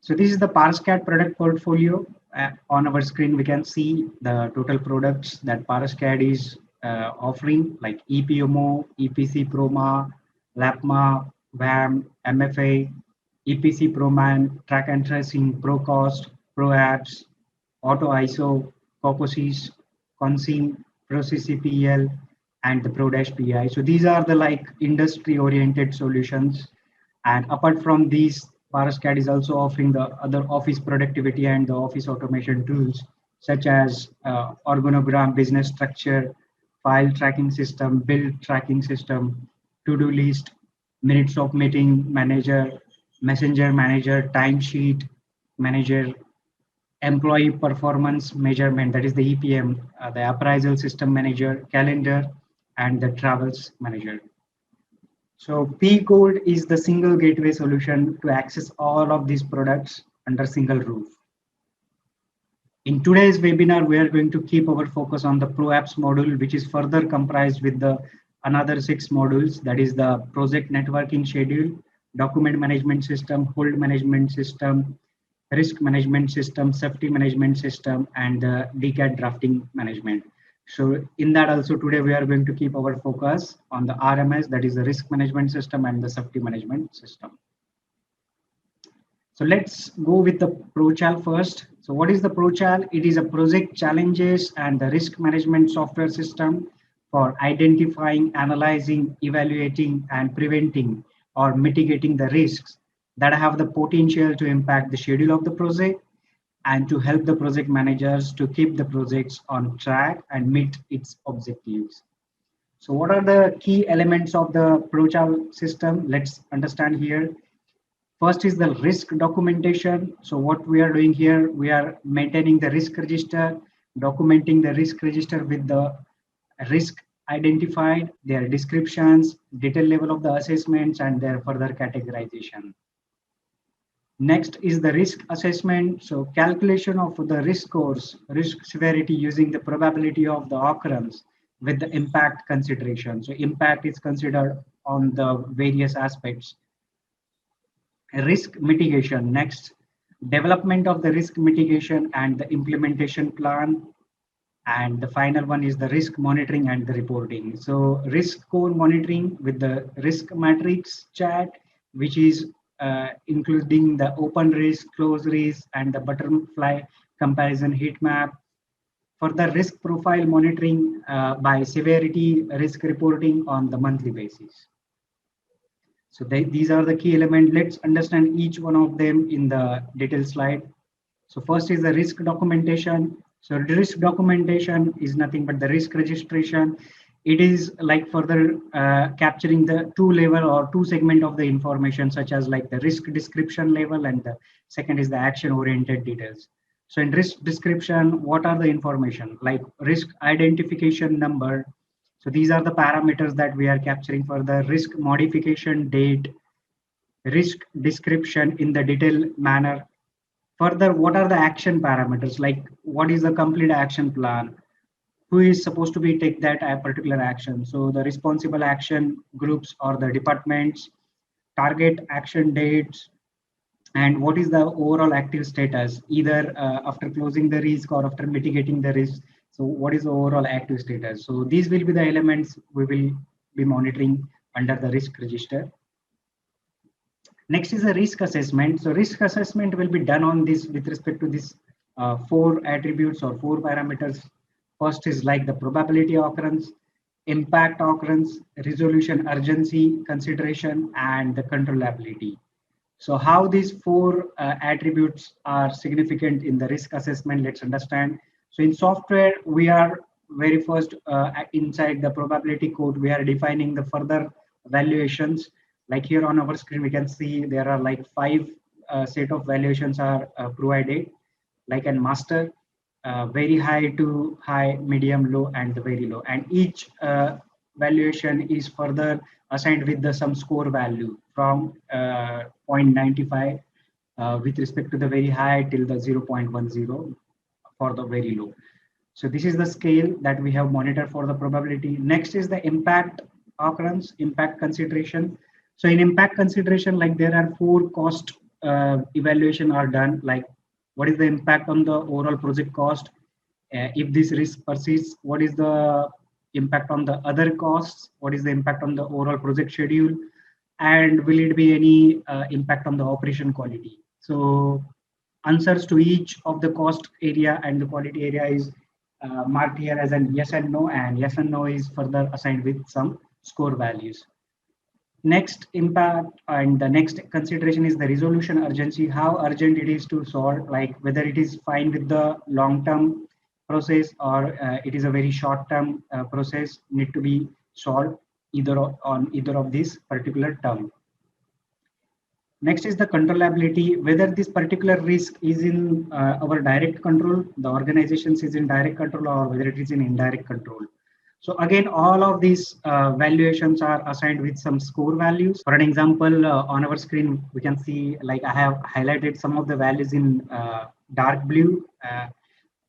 So this is the Parascat product portfolio. On our screen, we can see the total products that Parascat is offering, like EPMO, EPC Proma, LAPMA, VAM, MFA, EPC Proman, Track and Tracing, ProCost, ProApps, Auto ISO, Cocosys, Consim, ProCCPL, and the ProDash PI. So these are the like industry-oriented solutions. And apart from these, Parascat is also offering the other office productivity and the office automation tools, such as organogram, business structure, file tracking system, build tracking system, to-do list, minutes of meeting manager, messenger manager, timesheet manager, employee performance measurement, that is the EPM, the appraisal system manager, calendar, and the travels manager. So P Gold is the single gateway solution to access all of these products under single roof. In today's webinar, we are going to keep our focus on the ProApps module, which is further comprised with the another 6 modules, that is the project networking schedule, document management system, hold management system, risk management system, safety management system, and the DCAT drafting management. So in that also today we are going to keep our focus on the RMS, that is the risk management system, and the safety management system. So let's go with the ProChal first. So what is the ProChal? It is a project challenges and the risk management software system for identifying, analyzing, evaluating, and preventing or mitigating the risks that have the potential to impact the schedule of the project and to help the project managers to keep the projects on track and meet its objectives. So what are the key elements of the ProChal system? Let's understand here. First is the risk documentation. So what we are doing here, we are maintaining the risk register, documenting the risk register with the risk identified, their descriptions, detail level of the assessments, and their further categorization. Next is the risk assessment. So calculation of the risk scores, risk severity using the probability of the occurrence with the impact consideration. So impact is considered on the various aspects. Risk mitigation. Next, development of the risk mitigation and the implementation plan. And the final one is the risk monitoring and the reporting. So risk score monitoring with the risk matrix chat, which is including the open risk, close risk, and the butterfly comparison heat map. For the risk profile monitoring by severity, risk reporting on the monthly basis. So these are the key elements. Let's understand each one of them in the detailed slide. So first is the risk documentation. So the risk documentation is nothing but the risk registration. It is like further capturing the 2 level or 2 segment of the information, such as like the risk description level, and the second is the action oriented details. So in risk description, what are the information like risk identification number? So these are the parameters that we are capturing for the risk modification date, risk description in the detailed manner. Further, what are the action parameters? Like what is the complete action plan? Who is supposed to be take that particular action? So the responsible action groups or the departments, target action dates, and what is the overall active status, either after closing the risk or after mitigating the risk. So what is the overall active status? So these will be the elements we will be monitoring under the risk register. Next is a risk assessment. So risk assessment will be done on this with respect to this 4 attributes or 4 parameters. First is like the probability occurrence, impact occurrence, resolution urgency, consideration, and the controllability. So how these 4 attributes are significant in the risk assessment, let's understand. So in software, we are very first inside the probability code, we are defining the further valuations. Like here on our screen, we can see there are like 5 set of valuations are provided, like a master, very high to high, medium, low, and the very low. And each valuation is further assigned with the some score value from 0.95 with respect to the very high till the 0.10 for the very low. So this is the scale that we have monitored for the probability. Next is the impact occurrence, impact consideration. So in impact consideration, like there are 4 cost evaluation are done, like what is the impact on the overall project cost. If this risk persists, what is the impact on the other costs? What is the impact on the overall project schedule? And will it be any impact on the operation quality? So answers to each of the cost area and the quality area is marked here as an yes and yes and no is further assigned with some score values. Next impact and the next consideration is the resolution urgency, how urgent it is to solve, like whether it is fine with the long term process or it is a very short term process need to be solved on either of these particular term. Next is the controllability, whether this particular risk is in our direct control, the organizations is in direct control, or whether it is in indirect control. So again, all of these valuations are assigned with some score values. For an example, on our screen, we can see, like I have highlighted some of the values in dark blue,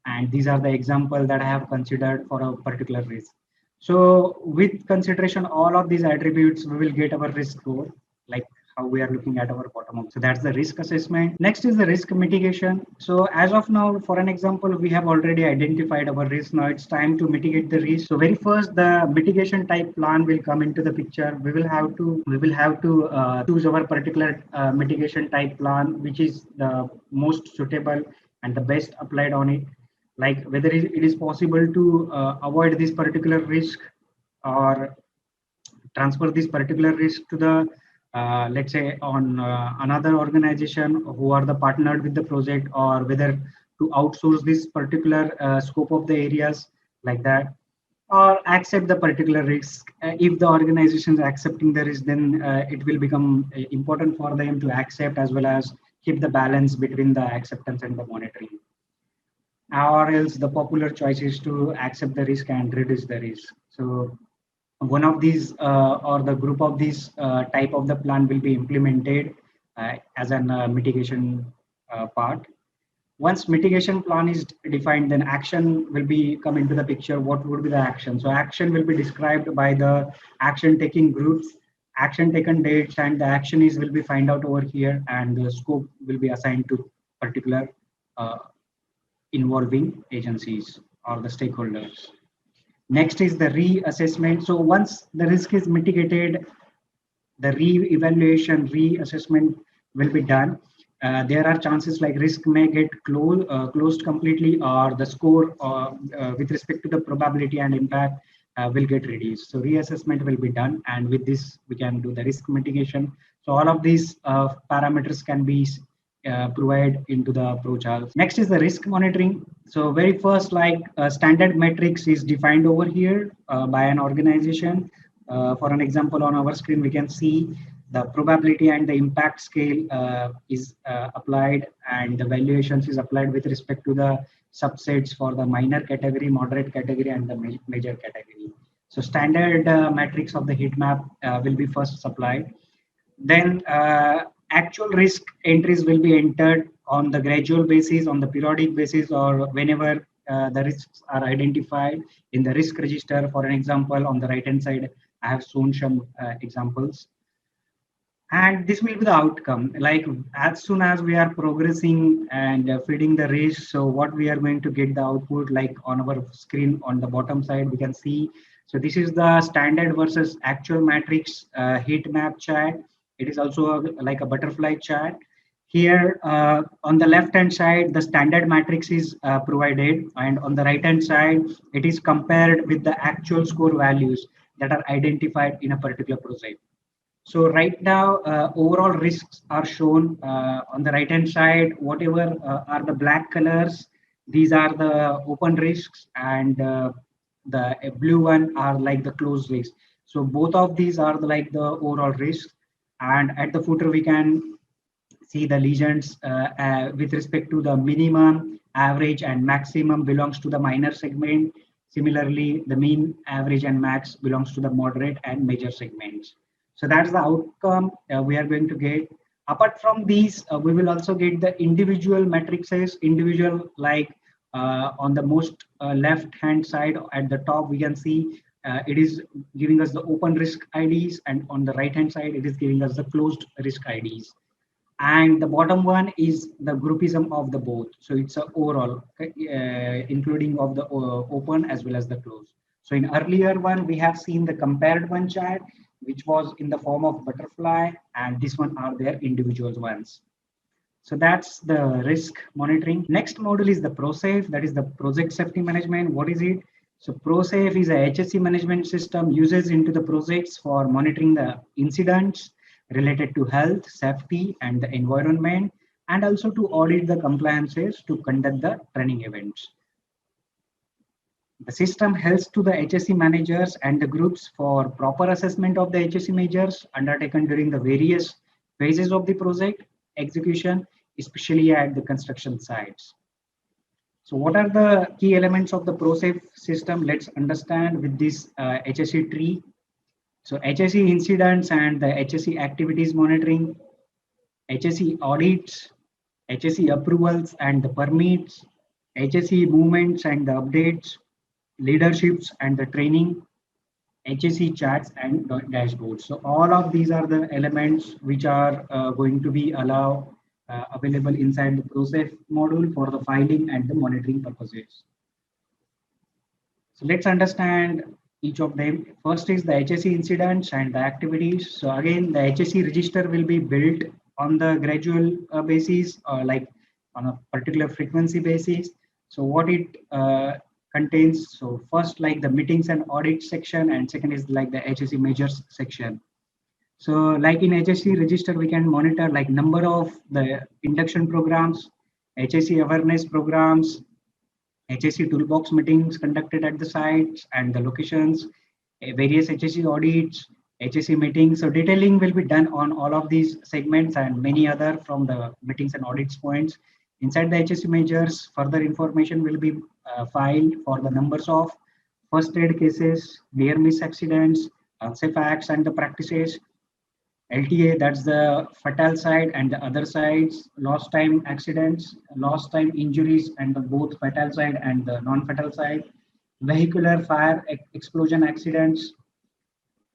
and these are the example that I have considered for a particular risk. So with consideration all of these attributes, we will get our risk score, like how we are looking at our bottom up. So that's the risk assessment. Next is the risk mitigation. So as of now, for an example, we have already identified our risk. Now it's time to mitigate the risk. So very first, the mitigation type plan will come into the picture. We will have to choose our particular mitigation type plan, which is the most suitable and the best applied on it. Like whether it is possible to avoid this particular risk or transfer this particular risk to the let's say on another organization who are the partnered with the project, or whether to outsource this particular scope of the areas, like that, or accept the particular risk. If the organization is accepting the risk, then it will become important for them to accept as well as keep the balance between the acceptance and the monitoring. Or else the popular choice is to accept the risk and reduce the risk. So one of these or the group of these type of the plan will be implemented as an mitigation part. Once mitigation plan is defined, then action will be come into the picture. What would be the action? So action will be described by the action taking groups, action taken dates, and the action is will be find out over here, and the scope will be assigned to particular uh, involving agencies or the stakeholders. Next is the reassessment. So once the risk is mitigated, the re-evaluation, reassessment will be done. There are chances like risk may get closed completely, or the score with respect to the probability and impact will get reduced. So reassessment will be done, and with this we can do the risk mitigation. So all of these parameters can be provide into the ProCharles. Next is the risk monitoring. So very first, like standard metrics is defined over here by an organization. For an example, on our screen, we can see the probability and the impact scale is applied, and the valuations is applied with respect to the subsets for the minor category, moderate category, and the major category. So standard metrics of the heat map will be first supplied. Then actual risk entries will be entered on the gradual basis, on the periodic basis, or whenever the risks are identified in the risk register. For an example, on the right hand side, I have shown some examples. And this will be the outcome. Like as soon as we are progressing and feeding the risk, so what we are going to get the output, like on our screen on the bottom side, we can see. So this is the standard versus actual matrix heat map chart. It is also like a butterfly chart. Here on the left hand side, the standard matrix is provided, and on the right hand side, it is compared with the actual score values that are identified in a particular project. So right now, overall risks are shown on the right hand side. Whatever are the black colors, these are the open risks, and the blue one are like the closed risks. So both of these are like the overall risks. And at the footer, we can see the legends with respect to the minimum, average, and maximum belongs to the minor segment. Similarly, the mean, average, and max belongs to the moderate and major segments. So that's the outcome we are going to get. Apart from these, we will also get the individual matrices, individual, like on the most left hand side at the top, we can see it is giving us the open risk IDs, and on the right hand side, it is giving us the closed risk IDs. and the bottom one is the groupism of the both. So it's a overall, including of the open as well as the closed. So in earlier one, we have seen the compared one chart, which was in the form of butterfly, and this one are their individual ones. So that's the risk monitoring. Next module is the ProSafe, that is the project safety management. What is it? So ProSafe is a HSE management system uses into the projects for monitoring the incidents related to health, safety, and the environment, and also to audit the compliances to conduct the training events. The system helps to the HSE managers and the groups for proper assessment of the HSE measures undertaken during the various phases of the project execution, especially at the construction sites. So what are the key elements of the ProSafe system? Let's understand with this HSE tree. So HSE incidents and the HSE activities monitoring, HSE audits, HSE approvals and the permits, HSE movements and the updates, leaderships and the training, HSE charts and dashboards. So all of these are the elements which are going to be available inside the ProSafe module for the filing and the monitoring purposes. So let's understand each of them. First is the HSE incidents and the activities. So again, the HSE register will be built on the gradual basis, like on a particular frequency basis. So what it contains, so first like the meetings and audit section, and second is like the HSE measures section. So like in HSE register, we can monitor like number of the induction programs, HSE awareness programs, HSE toolbox meetings conducted at the sites and the locations, various HSE audits, HSE meetings. So detailing will be done on all of these segments and many other from the meetings and audits points. Inside the HSE measures, further information will be filed for the numbers of first aid cases, near miss accidents, unsafe acts and the practices, LTA, that's the fatal side, and the other sides, lost time accidents, lost time injuries, and the both fatal side and the non-fatal side, vehicular fire explosion accidents,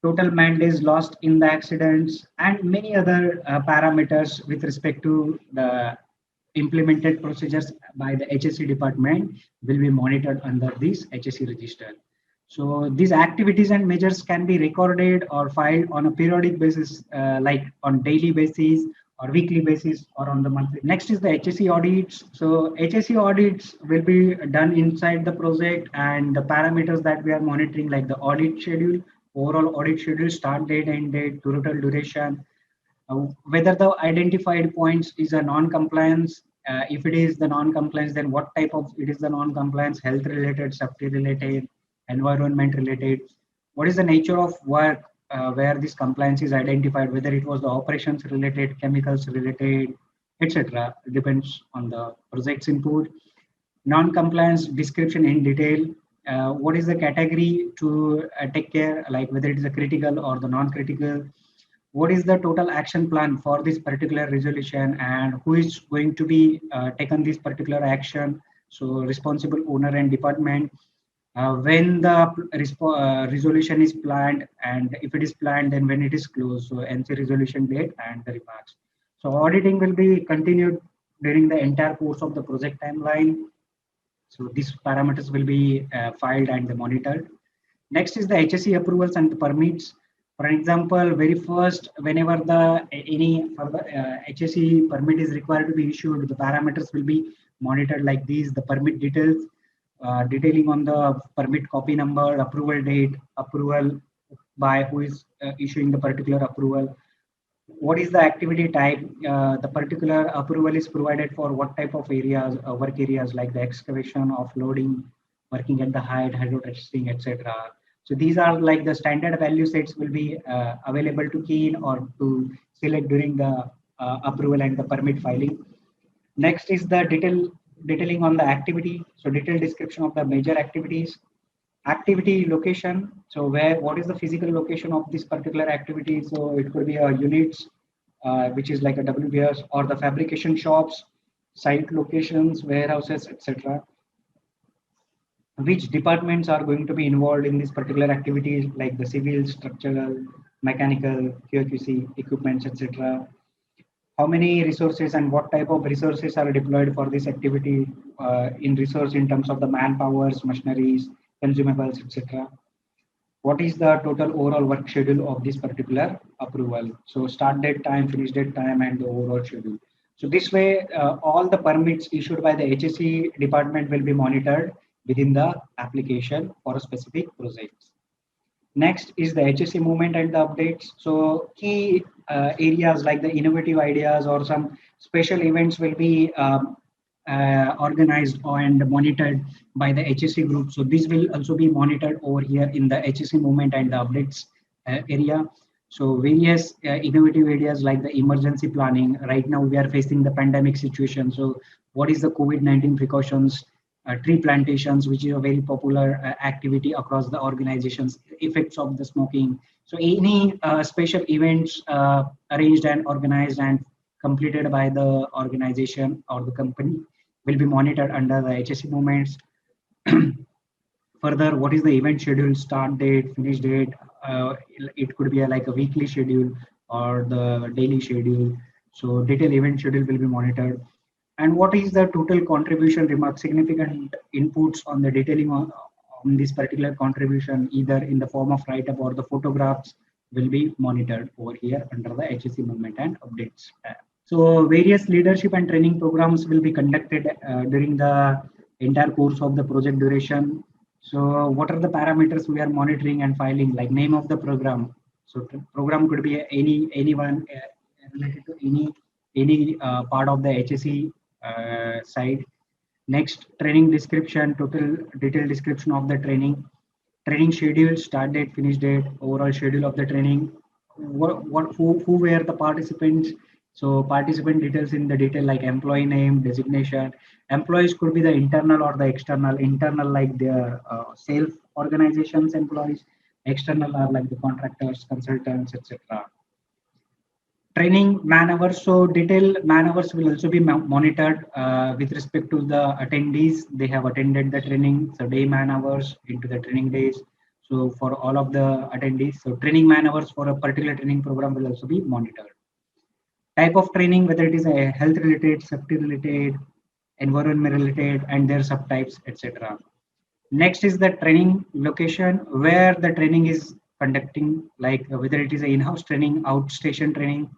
total man days lost in the accidents, and many other parameters with respect to the implemented procedures by the HSE department will be monitored under this HSE register. So these activities and measures can be recorded or filed on a periodic basis, like on daily basis or weekly basis or on the monthly. Next is the HSE audits. So HSE audits will be done inside the project, and the parameters that we are monitoring, like the audit schedule, overall audit schedule, start date, end date, total duration, whether the identified points is a non-compliance. If it is the non-compliance, then what type of it is the non-compliance, health related, safety related, environment related, what is the nature of work where this compliance is identified, whether it was the operations related, chemicals related, etc. Depends on the project's input. Non-compliance description in detail, what is the category to take care, like whether it is a critical or the non-critical, what is the total action plan for this particular resolution, and who is going to be taken this particular action, so responsible owner and department, when the resolution is planned, and if it is planned, then when it is closed, so NC resolution date and the remarks. So auditing will be continued during the entire course of the project timeline. So these parameters will be filed and monitored. Next is the HSE approvals and the permits. For example, very first, whenever the any further HSE permit is required to be issued, the parameters will be monitored like these: the permit details, detailing on the permit copy number, approval date, approval by who is issuing the particular approval, what is the activity type, the particular approval is provided for what type of areas, work areas like the excavation, offloading, working at the height, hydro testing, etc. So these are like the standard value sets will be available to key in or to select during the approval and the permit filing. Next is the detailing on the activity. So detailed description of the major activities, activity location. So what is the physical location of this particular activity? So it could be a units, which is like a WBS, or the fabrication shops, site locations, warehouses, etc. Which departments are going to be involved in this particular activities, like the civil, structural, mechanical, QAQC, equipments, etc. how many resources and what type of resources are deployed for this activity in resource in terms of the manpowers, machineries, consumables, etc. What is the total overall work schedule of this particular approval? So start date time, finish date time, and the overall schedule. So this way, all the permits issued by the HSE department will be monitored within the application for a specific project. Next is the HSE movement and the updates. So key areas like the innovative ideas or some special events will be organized and monitored by the HSE group. So this will also be monitored over here in the HSE movement and the updates area. So various innovative areas like the emergency planning. Right now we are facing the pandemic situation. So what is the COVID-19 precautions? Tree plantations, which is a very popular activity across the organizations, effects of the smoking. So any special events arranged and organized and completed by the organization or the company will be monitored under the HSE movements. Further, what is the event schedule, start date, finish date? It could be like a weekly schedule or the daily schedule. So detailed event schedule will be monitored. And what is the total contribution remark, significant inputs on the detailing on this particular contribution, either in the form of write-up or the photographs will be monitored over here under the HSE movement and updates tab. So various leadership and training programs will be conducted during the entire course of the project duration. So what are the parameters we are monitoring and filing, like name of the program? So program could be anyone related to any part of the HSE side. Next, training description, total detailed description of the training schedule, start date, finish date, overall schedule of the training, who were the participants. So participant details in the detail like employee name, designation. Employees could be the internal or the external. Internal like the self organizations employees, external are like the contractors, consultants, etc. Training man hours. So detailed man hours will also be monitored with respect to the attendees. They have attended the training. So day man hours into the training days. So for all of the attendees, so training man hours for a particular training program will also be monitored. Type of training, whether it is a health related, safety related, environment related, and their subtypes, etc. Next is the training location where the training is conducting, like whether it is an in-house training, outstation training.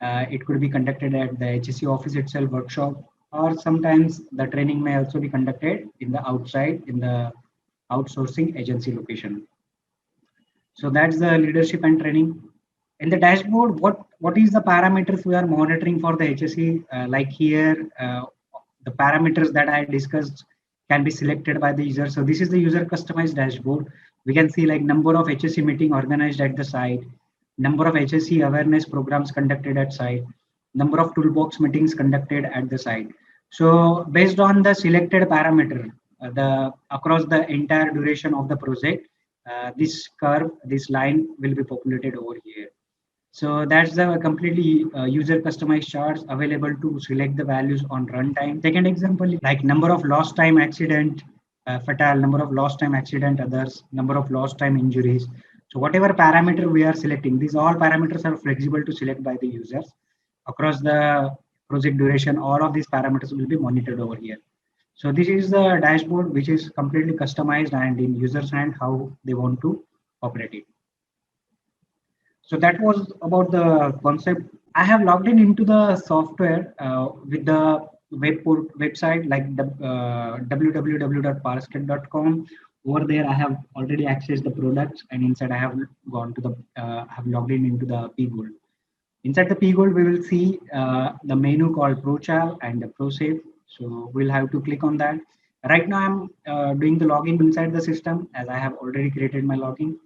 It could be conducted at the HSE office itself, workshop, or sometimes the training may also be conducted in the outside, in the outsourcing agency location. So that's the leadership and training. In the dashboard, what is the parameters we are monitoring for the HSE? Like here, the parameters that I discussed can be selected by the user. So this is the user customized dashboard. We can see like number of HSE meeting organized at the site, number of HSE awareness programs conducted at site, number of toolbox meetings conducted at the site. So based on the selected parameter, the across the entire duration of the project, this curve, this line will be populated over here. So that's the completely user customized charts available to select the values on runtime. Second example, like number of lost time accident, fatal, number of lost time accident, others, number of lost time injuries. So whatever parameter we are selecting, these all parameters are flexible to select by the users. Across the project duration, all of these parameters will be monitored over here. So this is the dashboard, which is completely customized and in user's hand how they want to operate it. So that was about the concept. I have logged in into the software with the website like the www.parasket.com. Over there, I have already accessed the products, and inside I have gone to the have logged in into the PGold. Inside the PGold, we will see the menu called ProChal and the ProSafe. So we'll have to click on that. Right now, I'm doing the login inside the system as I have already created my login.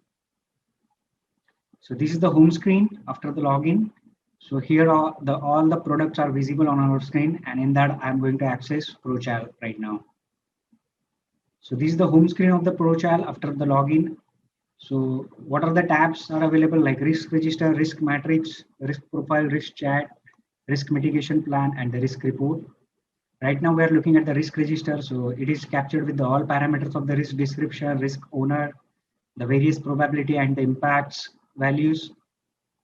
So this is the home screen after the login. So here are all the products are visible on our screen, and in that I'm going to access ProChal right now. So this is the home screen of the ProChal after the login. So what are the tabs are available, like risk register, risk matrix, risk profile, risk chat, risk mitigation plan, and the risk report. Right now we are looking at the risk register. So it is captured with all parameters of the risk description, risk owner, the various probability and the impacts values,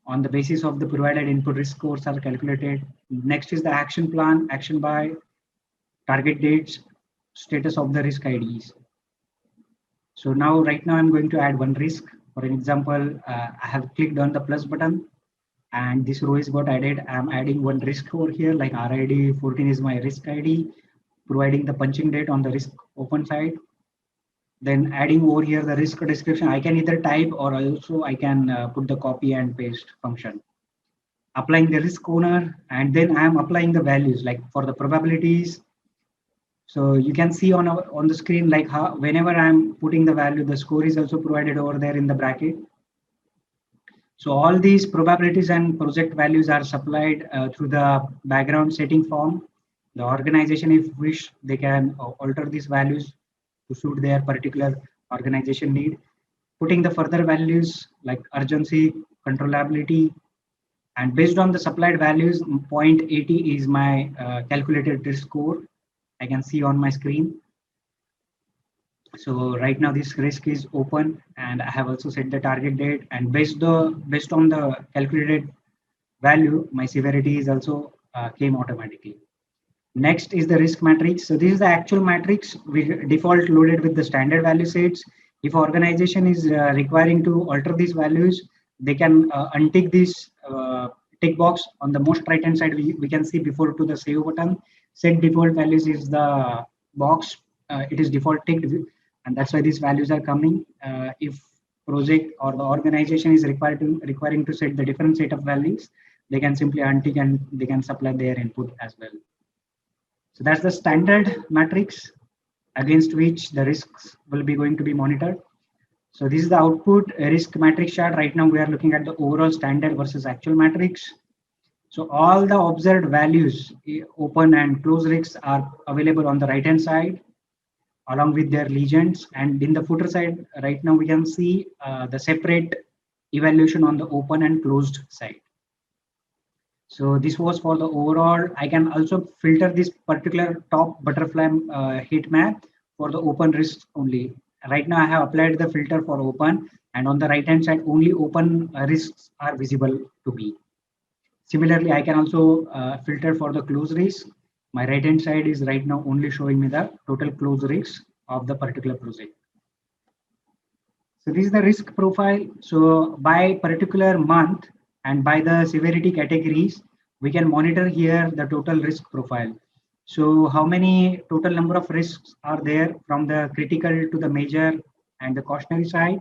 On the basis of the provided input, risk scores are calculated. Next is the action plan, action by, target dates, status of the risk IDs. So now, right now, I'm going to add one risk. For an example, I have clicked on the plus button and this row is got added. I'm adding one risk over here, like RID 14 is my risk ID, providing the punching date on the risk open side. Then adding over here the risk description, I can either type or also I can put the copy and paste function. Applying the risk owner, and then I am applying the values like for the probabilities. So you can see on the screen like how whenever I'm putting the value, the score is also provided over there in the bracket. So all these probabilities and project values are supplied through the background setting form. The organization, if wish, they can alter these values to suit their particular organization need. Putting the further values like urgency, controllability, and based on the supplied values, 0.80 is my calculated risk score. I can see on my screen. So right now this risk is open and I have also set the target date, and based on the calculated value, my severity is also came automatically. Next is the risk matrix. So this is the actual matrix we default loaded with the standard value sets. If organization is requiring to alter these values, they can untick this tick box on the most right hand side. We can see before to the save button. Set default values is the box. It is default ticked, and that's why these values are coming. If project or the organization is requiring to set the different set of values, they can simply untick and they can supply their input as well. So that's the standard matrix against which the risks will be going to be monitored. So this is the output risk matrix chart. Right now we are looking at the overall standard versus actual matrix. So all the observed values, open and close risks, are available on the right hand side along with their legends. And in the footer side, right now we can see the separate evaluation on the open and closed side. So this was for the overall. I can also filter this particular top butterfly heat map for the open risks only. Right now I have applied the filter for open, and on the right hand side only open risks are visible to me. Similarly, I can also filter for the close risk. My right hand side is right now only showing me the total close risks of the particular project. So this is the risk profile. So by particular month and by the severity categories, we can monitor here the total risk profile. So how many total number of risks are there from the critical to the major and the cautionary side?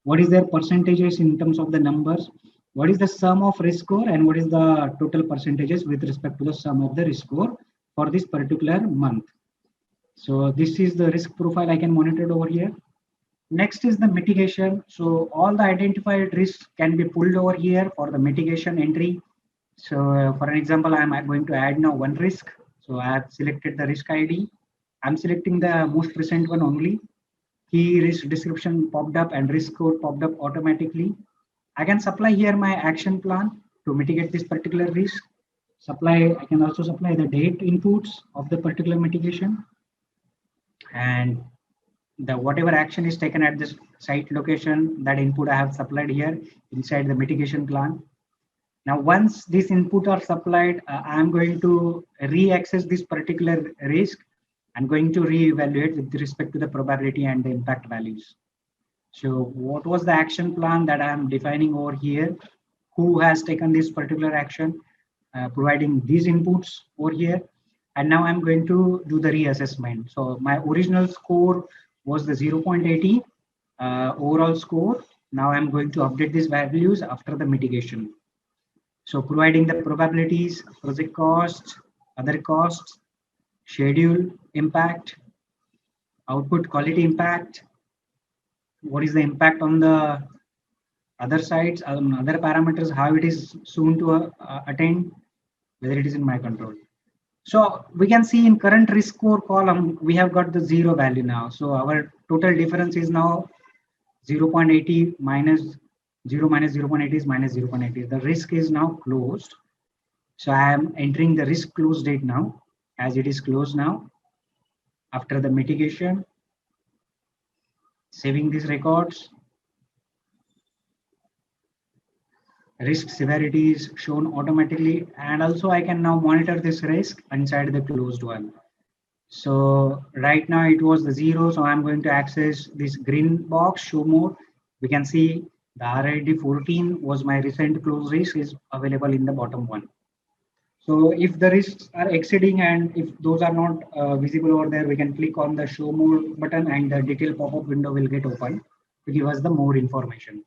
What is their percentages in terms of the numbers? What is the sum of risk score, and what is the total percentages with respect to the sum of the risk score for this particular month? So this is the risk profile I can monitor over here. Next is the mitigation. So all the identified risks can be pulled over here for the mitigation entry. So for an example, I'm going to add now one risk. So I have selected the risk ID. I'm selecting the most recent one only. Key risk description popped up and risk score popped up automatically. I can supply here my action plan to mitigate this particular risk. I can also supply the date inputs of the particular mitigation, and the whatever action is taken at this site location, that input I have supplied here inside the mitigation plan. Now, once these input are supplied, I'm going to re-access this particular risk. I'm going to re-evaluate with respect to the probability and the impact values. So what was the action plan that I'm defining over here? Who has taken this particular action, providing these inputs over here? And now I'm going to do the reassessment. So my original score was the 0.80 overall score. Now I'm going to update these values after the mitigation. So providing the probabilities, project costs, other costs, schedule impact, output quality impact, what is the impact on the other sides, other parameters, how it is soon to attain, whether it is in my control. So we can see in current risk score column, we have got the 0 value now. So our total difference is now 0.80 minus 0 minus 0.80 is minus 0.80. The risk is now closed. So I am entering the risk close date now, as it is closed now. After the mitigation, saving these records. risk severity is shown automatically, and also I can now monitor this risk inside the closed one. So right now it was the 0, so I'm going to access this green box, show more. We can see the RID 14 was my recent close risk is available in the bottom one. So if the risks are exceeding and if those are not visible over there, we can click on the show more button and the detail pop-up window will get open to give us the more information.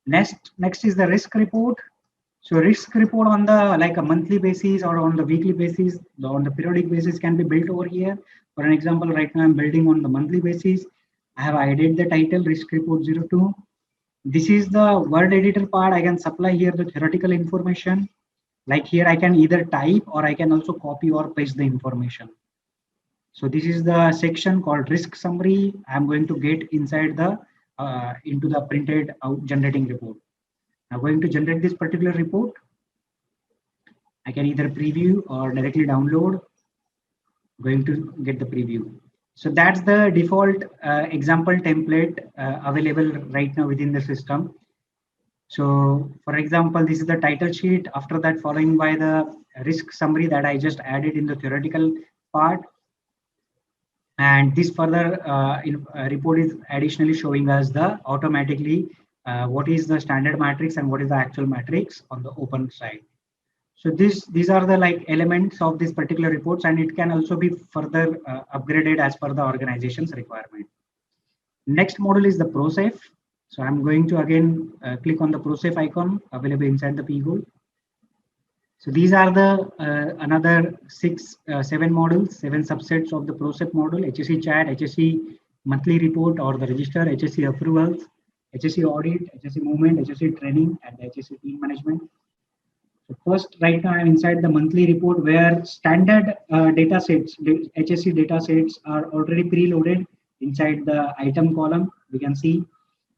Next is the risk report. So risk report on the like a monthly basis or on the weekly basis, on the periodic basis can be built over here. For an example, right now I'm building on the monthly basis. I have added the title risk report 02. This is the word editor part. I can supply here the theoretical information. Like here, I can either type or I can also copy or paste the information. So this is the section called risk summary. I'm going to get inside the into the printed out generating report. I'm going to generate this particular report. I can either preview or directly download. Going to get the preview. So that's the default example template available right now within the system. So for example, this is the title sheet. After that, following by the risk summary that I just added in the theoretical part. And this further report is additionally showing us the automatically what is the standard matrix and what is the actual matrix on the open side. So these are the like elements of this particular reports, and it can also be further upgraded as per the organization's requirement. Next module is the ProSafe. So I'm going to again click on the ProSafe icon available inside the pGoal. So these are the another 7 modules, 7 subsets of the ProSafe module: HSE chat, HSE monthly report or the register, HSE approvals, HSE audit, HSE movement, HSE training, and the HSE team management. So first, right now I'm inside the monthly report where standard data sets, HSE data sets are already preloaded inside the item column. We can see,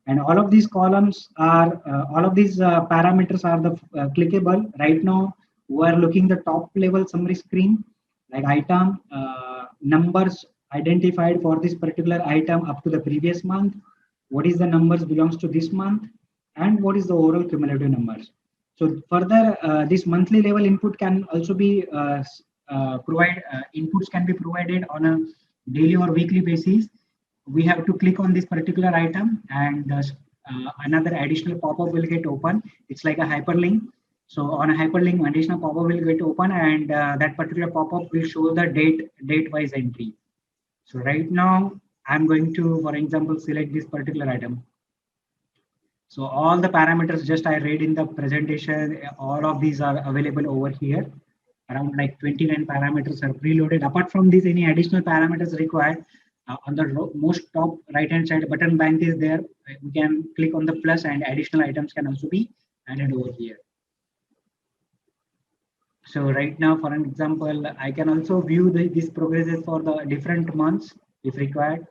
and all of these columns are, all of these parameters are the clickable. Right now, we are looking the top level summary screen, like item numbers identified for this particular item up to the previous month. What is the numbers belongs to this month, and what is the overall cumulative numbers. So further, this monthly level input can also be inputs can be provided on a daily or weekly basis. We have to click on this particular item, and another additional pop-up will get open. It's like a hyperlink. So on a hyperlink, additional pop-up will get open, and that particular pop-up will show the date-wise entry. So right now, I'm going to, for example, select this particular item. So all the parameters just I read in the presentation, all of these are available over here. Around like 29 parameters are preloaded. Apart from this, any additional parameters required, on the most top right hand side button bank is there. We can click on the plus and additional items can also be added over here. So right now, for an example, I can also view these progresses for the different months if required.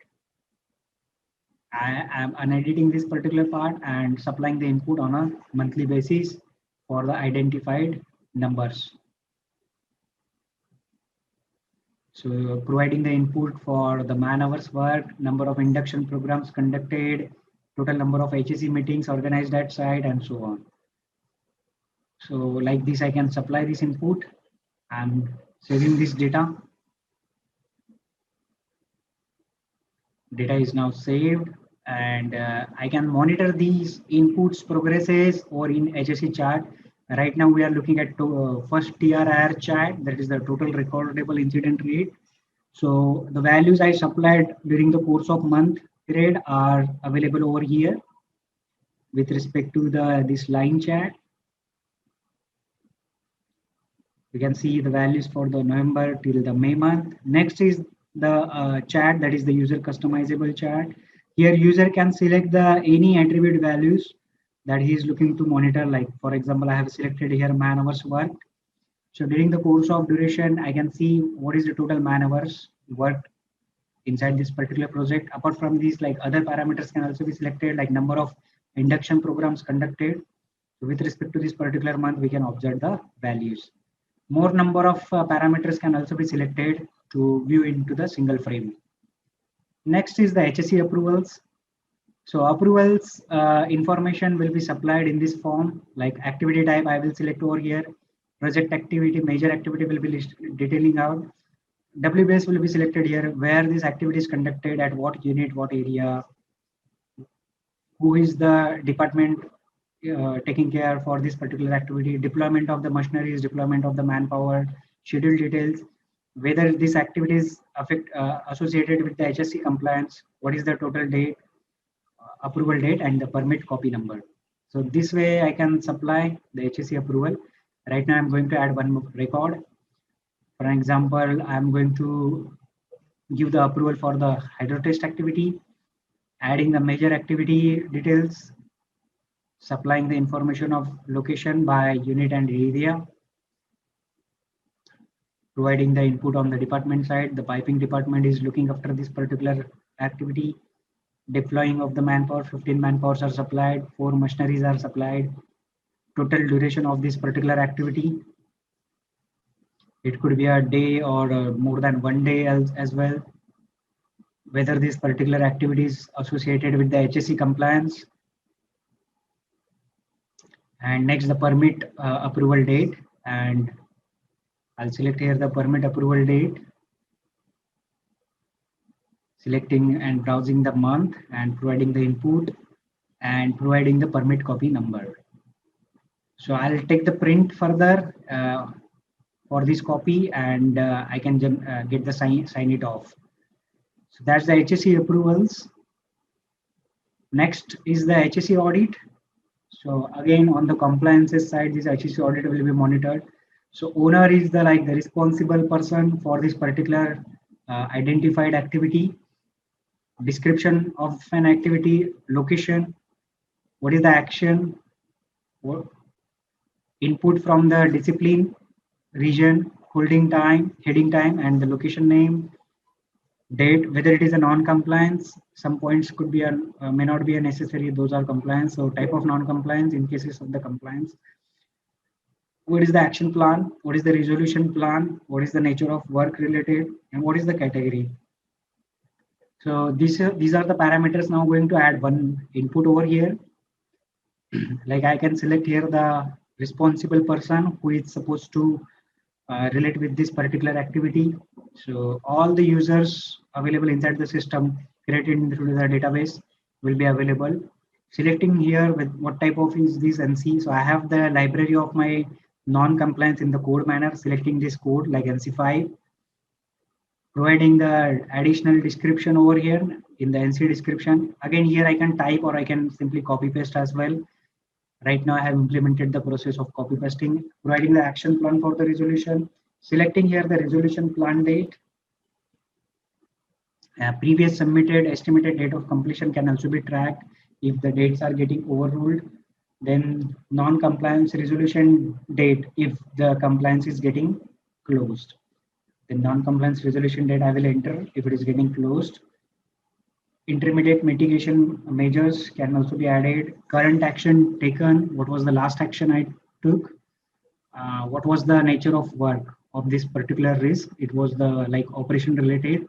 I am unediting this particular part and supplying the input on a monthly basis for the identified numbers. So providing the input for the man hours work, number of induction programs conducted, total number of HSE meetings organized at site, and so on. So like this, I can supply this input and saving this data. Data is now saved, and I can monitor these inputs progresses or in HSE chart. Right now we are looking at first TRIR chart, that is the total recordable incident rate. So the values I supplied during the course of month period are available over here with respect to this line chart. We can see the values for the November till the May month. Next is the chart, that is the user customizable chart. Here user can select the any attribute values that he is looking to monitor. Like for example, I have selected here man hours worked. So during the course of duration, I can see what is the total man hours worked inside this particular project. Apart from these, like other parameters can also be selected, like number of induction programs conducted. So with respect to this particular month, we can observe the values. More number of parameters can also be selected to view into the single frame. Next is the HSE approvals. So approvals information will be supplied in this form, like activity type I will select over here. Project activity, major activity will be detailing out. WBS will be selected here, where this activity is conducted, at what unit, what area, who is the department taking care for this particular activity, deployment of the machineries, deployment of the manpower, schedule details, whether this activity is associated with the HSC compliance, what is the total date, approval date, and the permit copy number. So this way I can supply the HSC approval. Right now I'm going to add one more record. For example, I'm going to give the approval for the hydro test activity, adding the major activity details, supplying the information of location by unit and area, providing the input on the department side. The piping department is looking after this particular activity. Deploying of the manpower, 15 manpowers are supplied, 4 machineries are supplied. Total duration of this particular activity. It could be a day or more than 1 day as well. Whether this particular activity is associated with the HSC compliance. And next, the permit approval date. And I'll select here the permit approval date. Selecting and browsing the month and providing the input and providing the permit copy number. So I'll take the print further for this copy, and I can get the sign it off. So that's the HSC approvals. Next is the HSC audit. So again, on the compliances side, this HSC audit will be monitored. So owner is the responsible person for this particular identified activity. Description of an activity, location, what is the action, input from the discipline, region, holding time, heading time, and the location name, date, whether it is a non-compliance. Some points could be may not be a necessary, those are compliance. So type of non-compliance in cases of the compliance. What is the action plan, what is the resolution plan, what is the nature of work related, and what is the category. So these are the parameters. Now going to add one input over here. Like I can select here the responsible person who is supposed to relate with this particular activity. So all the users available inside the system created through the database will be available. Selecting here with what type of is this NC. So I have the library of my non-compliance in the code manner, selecting this code like NC5, providing the additional description over here in the NC description. Again, here I can type or I can simply copy paste as well. Right now I have implemented the process of copy pasting, providing the action plan for the resolution, selecting here the resolution plan date. Previous submitted estimated date of completion can also be tracked if the dates are getting overruled. Then non-compliance resolution date if the compliance is getting closed. The non-compliance resolution date I will enter if it is getting closed. Intermediate mitigation measures can also be added. Current action taken, what was the last action I took? What was the nature of work of this particular risk? It was the operation related,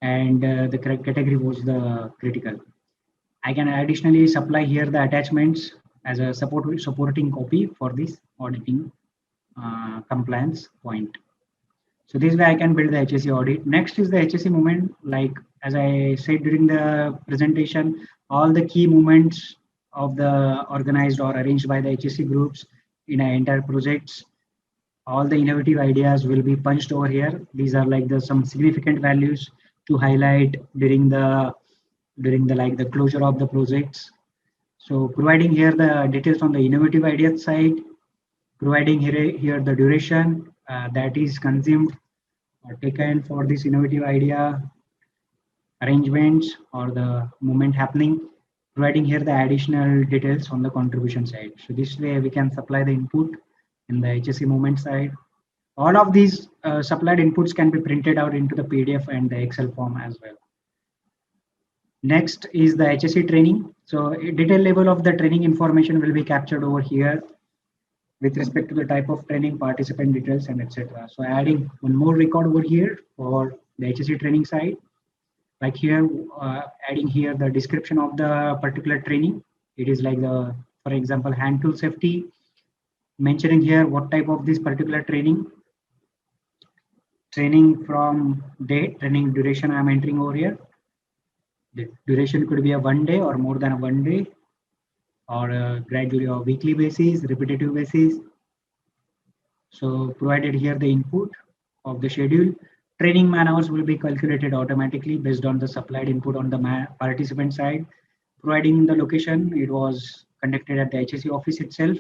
and the category was the critical. I can additionally supply here the attachments as a supporting copy for this auditing compliance point. So this way I can build the HSC audit. Next is the HSC movement. Like as I said during the presentation, all the key movements of the organized or arranged by the HSC groups in our entire projects, all the innovative ideas will be punched over here. These are some significant values to highlight during the closure of the projects. So providing here the details on the innovative ideas side, providing here the duration that is consumed or taken for this innovative idea, arrangements or the movement happening, providing here the additional details on the contribution side. So this way we can supply the input in the HSC movement side. All of these supplied inputs can be printed out into the PDF and the Excel form as well. Next is the HSC training. So a detailed level of the training information will be captured over here with respect to the type of training, participant details, and etc. So adding one more record over here for the HSC training side. Like here, adding here the description of the particular training. It is like the, for example, hand tool safety, mentioning here what type of this particular training from date, training duration I'm entering over here. The duration could be a 1 day or more than a 1 day, or gradually or weekly basis, repetitive basis. So provided here the input of the schedule. Training man hours will be calculated automatically based on the supplied input on the participant side. Providing the location, it was conducted at the HSE office itself.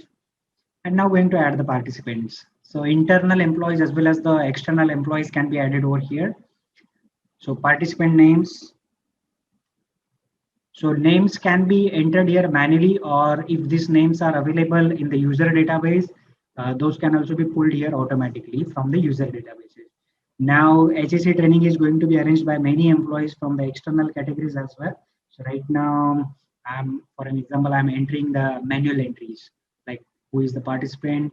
And now going to add the participants. So internal employees as well as the external employees can be added over here. So participant names. So names can be entered here manually, or if these names are available in the user database, those can also be pulled here automatically from the user databases. Now HSE training is going to be arranged by many employees from the external categories as well. So right now, for an example, I'm entering the manual entries, like who is the participant,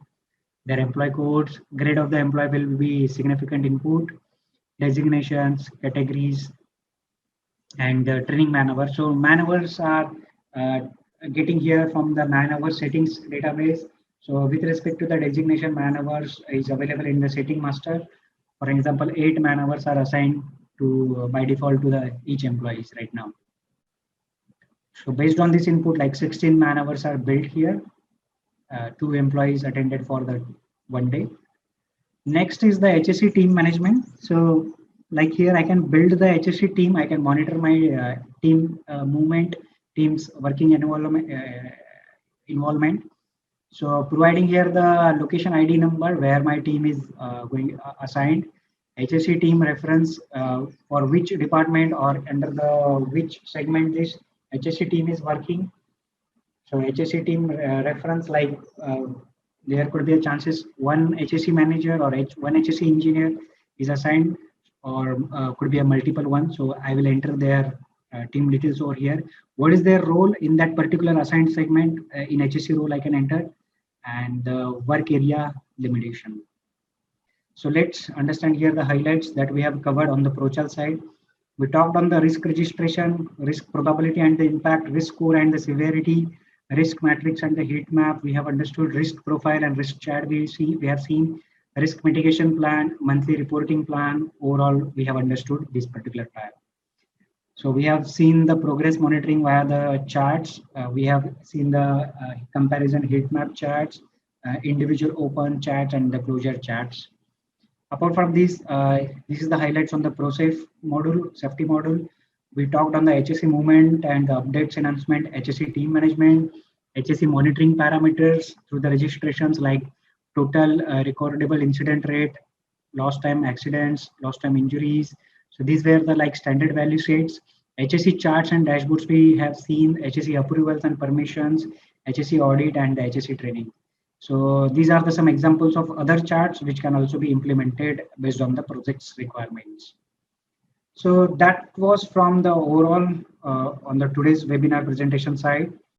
their employee codes, grade of the employee will be significant input, designations, categories, and training man hours. So man hours are uh, getting here from the man hour settings database. So with respect to the designation, man hours is available in the setting master. For example, 8 man hours are assigned to by default to the each employees right now. So based on this input, like 16 man hours are built here. 2 employees attended for the 1 day. Next is the HSE team management. So like here, I can build the HSE team. I can monitor my team movement, team's working involvement. So providing here the location ID number where my team is going assigned, HSE team reference for which department or under the which segment this HSE team is working. So HSE team reference, like there could be a chances one HSE manager or one HSE engineer is assigned, or could be a multiple one. So I will enter their team details over here. What is their role in that particular assigned segment in HSE role I can enter, and the work area limitation. So let's understand here the highlights that we have covered on the ProChal side. We talked on the risk registration, risk probability and the impact, risk score and the severity, risk matrix and the heat map. We have understood risk profile and risk chart. We have seen risk mitigation plan, monthly reporting plan. Overall, we have understood this particular type. So we have seen the progress monitoring via the charts. We have seen the comparison heat map charts, individual open charts and the closure charts. Apart from this is the highlights on the ProSafe module, safety module. We talked on the HSE movement and the updates enhancement, HSE team management, HSE monitoring parameters through the registrations like total recordable incident rate, lost time accidents, lost time injuries. So these were the like standard value sets. HSE charts and dashboards we have seen, HSE approvals and permissions, HSE audit and the HSE training. So these are some examples of other charts which can also be implemented based on the project's requirements. So that was from the overall on the today's webinar presentation side.